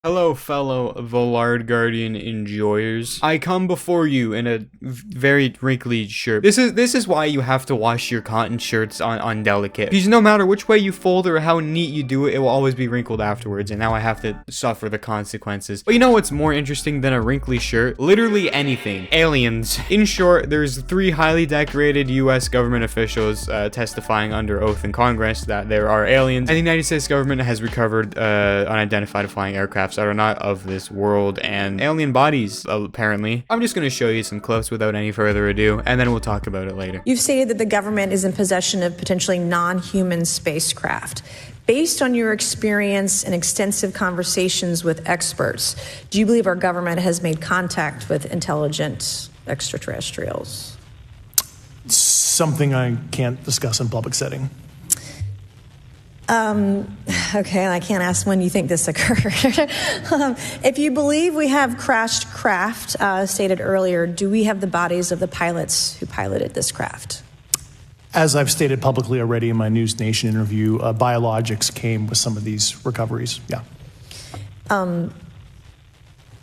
Hello, fellow Volard Guardian enjoyers. I come before you in a very wrinkly shirt. This is why you have to wash your cotton shirts on delicate. Because no matter which way you fold or how neat you do it, it will always be wrinkled afterwards, and now I have to suffer the consequences. But you know what's more interesting than a wrinkly shirt? Literally anything. Aliens. In short, there's 3 highly decorated US government officials testifying under oath in Congress that there are aliens, and the United States government has recovered unidentified flying aircraft that are not of this world and alien bodies, apparently. I'm just going to show you some clips without any further ado, and then we'll talk about it later. You've stated that the government is in possession of potentially non-human spacecraft. Based on your experience and extensive conversations with experts, do you believe our government has made contact with intelligent extraterrestrials? Something I can't discuss in public setting. Okay, I can't ask when you think this occurred. If you believe we have crashed craft, stated earlier, do we have the bodies of the pilots who piloted this craft? As I've stated publicly already in my News Nation interview, biologics came with some of these recoveries, yeah.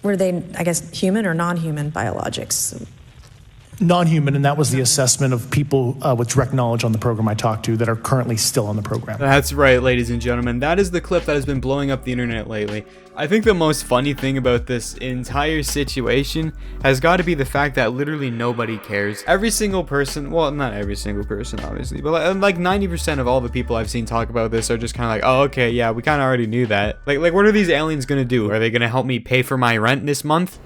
Were they, I guess, human or non-human biologics? Non-human, and that was the assessment of people with direct knowledge on the program I talked to that are currently still on the program. That's right, ladies and gentlemen. That is the clip that has been blowing up the internet lately. I think the most funny thing about this entire situation has got to be the fact that literally nobody cares. Every single person, well, not every single person, obviously, but like 90% of all the people I've seen talk about this are just kind of like, oh, okay, yeah, we kind of already knew that. Like, what are these aliens gonna do? Are they gonna help me pay for my rent this month?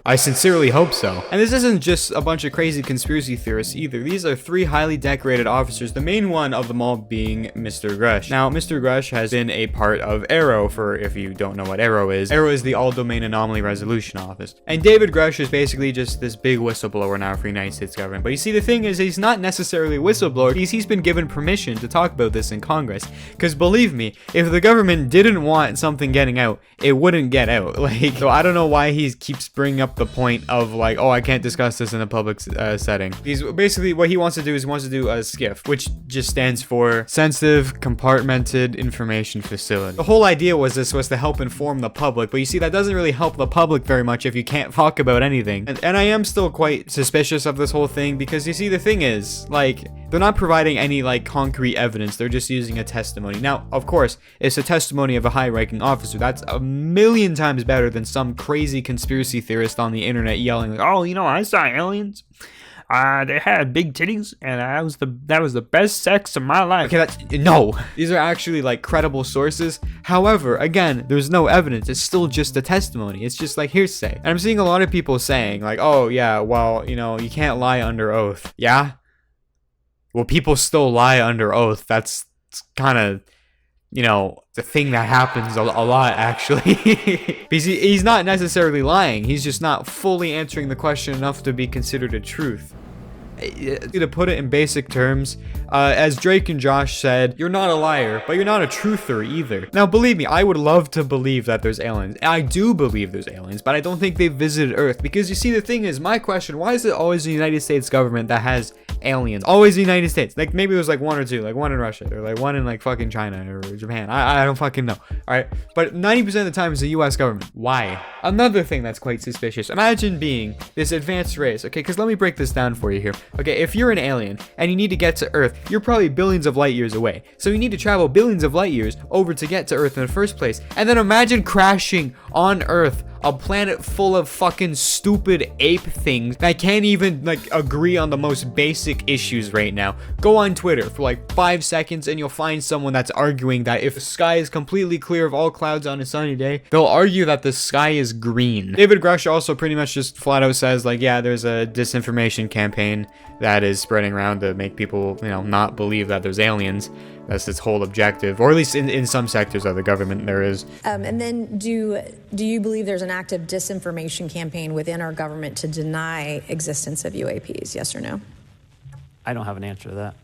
I sincerely hope so. And this isn't just a bunch of crazy conspiracy theorists either. These are 3 highly decorated officers, the main one of them all being Mr. Grush. Now, Mr. Grush has been a part of ARROW, for if you don't know what ARROW is. ARROW is the All-Domain Anomaly Resolution Office. And David Grush is basically just this big whistleblower now for the United States government. But you see, the thing is, he's not necessarily a whistleblower, because he's been given permission to talk about this in Congress. Because believe me, if the government didn't want something getting out, it wouldn't get out. Like, so I don't know why he keeps bringing up the point of like, oh, I can't discuss this in a public setting. He's basically, what he wants to do is he wants to do a SCIF, which just stands for Sensitive Compartmented Information Facility. The whole idea was this was to help inform the public, but you see, that doesn't really help the public very much if you can't talk about anything. And I am still quite suspicious of this whole thing, because you see, the thing is, like, they're not providing any like concrete evidence, they're just using a testimony. Now, of course, it's a testimony of a high-ranking officer. That's a million times better than some crazy conspiracy theorist on the internet yelling like, oh, you know, I saw aliens. They had big titties, and that was the best sex of my life. Okay, no. These are actually like credible sources. However, again, there's no evidence. It's still just a testimony. It's just like hearsay. And I'm seeing a lot of people saying like, oh yeah, well, you know, you can't lie under oath. Yeah? Well, people still lie under oath. That's kind of, you know, the thing that happens a lot, actually. Because he's not necessarily lying. He's just not fully answering the question enough to be considered a truth. To put it in basic terms, as Drake and Josh said, you're not a liar, but you're not a truther either. Now, believe me, I would love to believe that there's aliens. I do believe there's aliens, but I don't think they've visited Earth. Because you see, the thing is, my question, why is it always the United States government that has aliens? Always the United States. Like, maybe it was like 1 or 2, like 1 in Russia, or like 1 in like fucking China or Japan. I don't fucking know. Alright, but 90% of the time it's the US government. Why? Another thing that's quite suspicious, imagine being this advanced race, okay, because let me break this down for you here. Okay, if you're an alien and you need to get to Earth, you're probably billions of light years away. So you need to travel billions of light years over to get to Earth in the first place. And then imagine crashing on Earth, a planet full of fucking stupid ape things that can't even like agree on the most basic issues right now. Go on Twitter for like 5 seconds and you'll find someone that's arguing that if the sky is completely clear of all clouds on a sunny day, they'll argue that the sky is green. David Grush also pretty much just flat out says like, yeah, there's a disinformation campaign that is spreading around to make people, you know, not believe that there's aliens. That's its whole objective, or at least in some sectors of the government there is. And then do you believe there's an active disinformation campaign within our government to deny existence of UAPs, yes or no? I don't have an answer to that.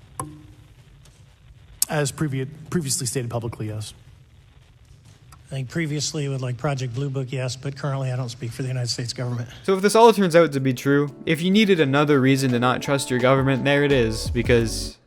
As previously stated publicly, yes. I think previously with like Project Blue Book, yes, but currently I don't speak for the United States government. So if this all turns out to be true, if you needed another reason to not trust your government, there it is, because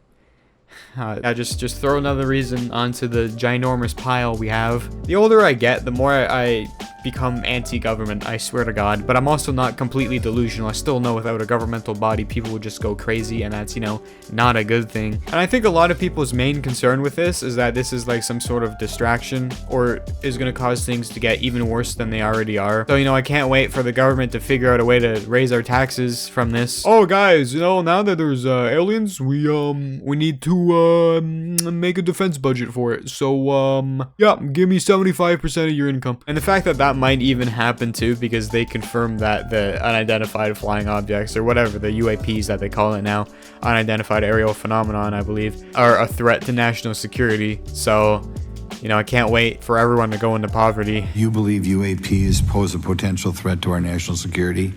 just throw another reason onto the ginormous pile we have. The older I get, the more I become anti-government, I swear to God, but I'm also not completely delusional. I still know without a governmental body, people would just go crazy, and that's, you know, not a good thing. And I think a lot of people's main concern with this is that this is like some sort of distraction, or is going to cause things to get even worse than they already are. So, you know, I can't wait for the government to figure out a way to raise our taxes from this. Oh, guys, you know, now that there's aliens, we need to make a defense budget for it. So, yeah, give me 75% of your income. And the fact that that might even happen too, because they confirmed that the unidentified flying objects, or whatever, the UAPs that they call it now, unidentified aerial phenomenon, I believe, are a threat to national security. So, you know, I can't wait for everyone to go into poverty. You believe UAPs pose a potential threat to our national security?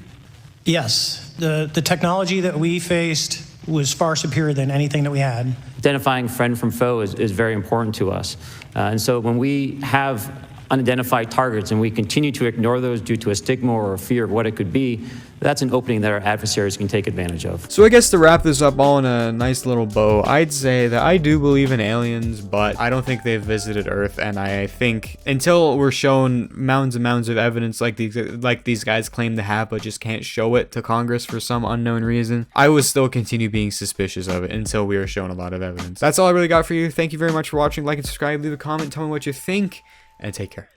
Yes. The technology that we faced was far superior than anything that we had. Identifying friend from foe is very important to us. And so when we have unidentified targets and we continue to ignore those due to a stigma or a fear of what it could be, that's an opening that our adversaries can take advantage of. So I guess to wrap this up all in a nice little bow, I'd say that I do believe in aliens, but I don't think they've visited Earth, and I think until we're shown mounds and mounds of evidence like these guys claim to have, but just can't show it to Congress for some unknown reason, I will still continue being suspicious of it until we are shown a lot of evidence. That's all I really got for you. Thank you very much for watching. Like and subscribe, leave a comment, tell me what you think, and take care.